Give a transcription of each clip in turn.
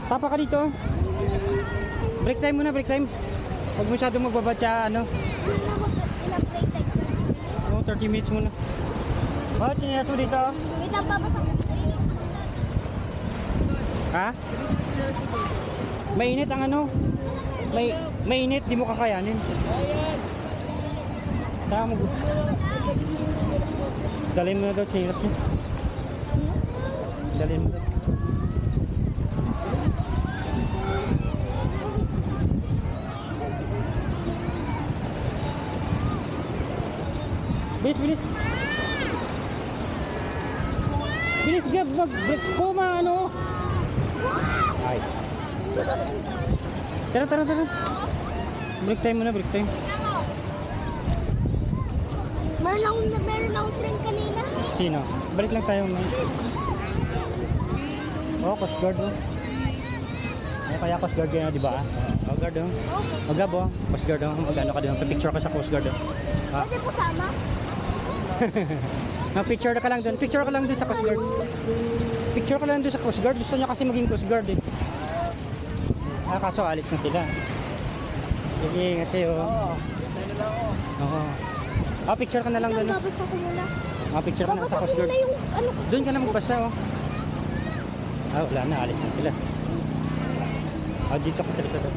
Tapa ka dito. Break time muna, break time. Huwag masyadong magbabad siya, ano. Oh, 30 minutes muna. Oh, chinelas mo dito. Wait lang, babasa. Ha? Mainit ang ano? Mainit, di mo kakayanin. Tama mo. Dalhin mo na daw chinelas mo. Dalhin mo daw. Bilis, bilis. Bilis, Gab. Mag-break ko, ano. Ay. Tara, tara, tara. Break time muna, break time. Meron akong friend kanina. Sino? Balik lang tayo. Oh, Coast Guard, oh. Oh, kaya Coast Guard kayo, di ba? Oh, Guard, oh. Oh, Gab, oh. Coast Guard, oh. Mag-ano ka din. Picture ka sa Coast Guard, oh. Ah. Pwede po sama? Picture ka lang doon. Picture ka lang doon sa Coast Guard. Picture ka lang doon sa Coast Guard. Gusto niya kasi maging Coast Guard, eh. Ah, kaso alis na sila. Sige, ingat kayo. Oo. Ah, picture ka na lang doon. Babasa ko muna. Ah, picture ka na sa Coast Guard. Doon ka na magbasa, oh. Ah, wala na. Alis na sila. Ah, dito ka sa likod, oh.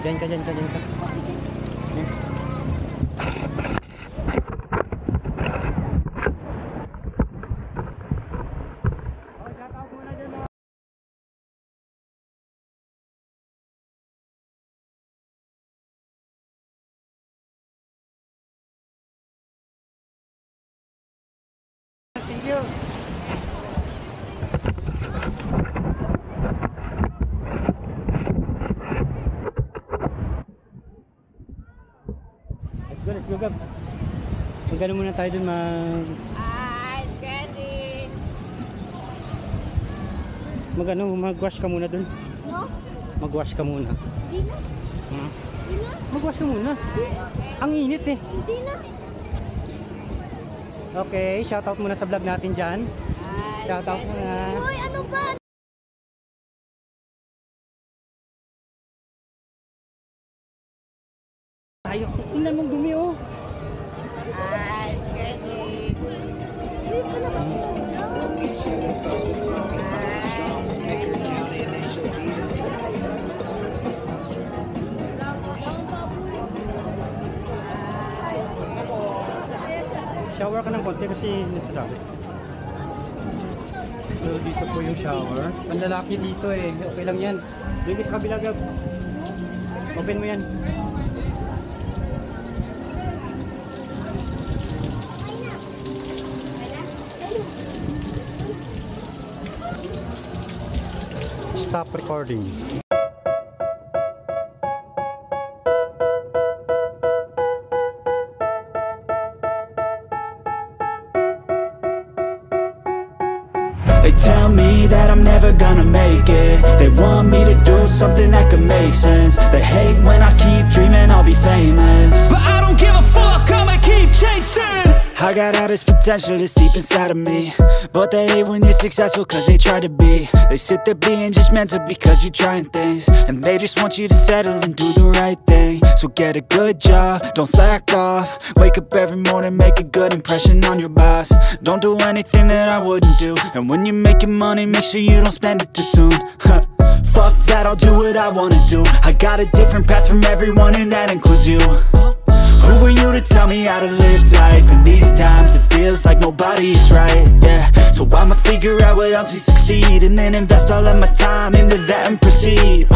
Diyan ka, diyan ka, diyan ka. Thank you. Let's go, Gab. Magkano muna tayo dun Ice candy. mag-wash ka muna dun. No? Mag-wash ka muna. Hindi na. Hindi na? Mag-wash ka muna. Ang init, eh. Hindi na. Okay, shoutout muna sa vlog natin dyan. Shoutout muna. Uy, ano ba? Ayok, tingnan mong dumi, oh. Ice candy. Shower ka ng konti kasi nasasabi. So dito po yung shower. Ang lalaki dito, eh. Okay lang yan. Dito sa kabila, Gab. Open mo yan. Stop recording. They tell me that I'm never gonna make it. They want me to do something that could make sense. They hate when I keep dreaming I'll be famous, but I don't give a fuck, I'ma keep chasing. I got all this potential that's deep inside of me, but they hate when you're successful cause they try to be. They sit there being judgmental because you're trying things, and they just want you to settle and do the right thing. So get a good job, don't slack off. Wake up every morning, make a good impression on your boss. Don't do anything that I wouldn't do, and when you're making money, make sure you don't spend it too soon. Fuck that, I'll do what I wanna do. I got a different path from everyone and that includes you. Who are you to tell me how to live life? In these times it feels like nobody's right, yeah. So I'ma figure out what else we succeed, and then invest all of my time into that and proceed.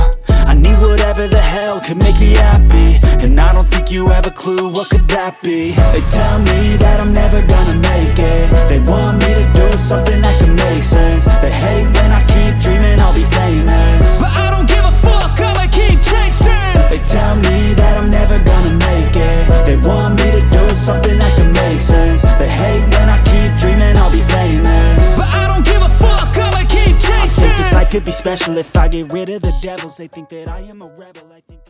I need whatever the hell could make me happy, and I don't think you have a clue what could that be. They tell me that I'm never gonna make it. They want me to do something that could make sense. They hate when I keep dreaming I'll be famous, but I don't give a fuck, I'ma keep chasing. They tell me that I'm never gonna make it. They want me to do something that could make sense. They hate when I keep dreaming I'll be famous, but I don't give a fuck, I'ma keep chasing. I think this life could be special if I get rid of the devils. They think that I am a rebel, I think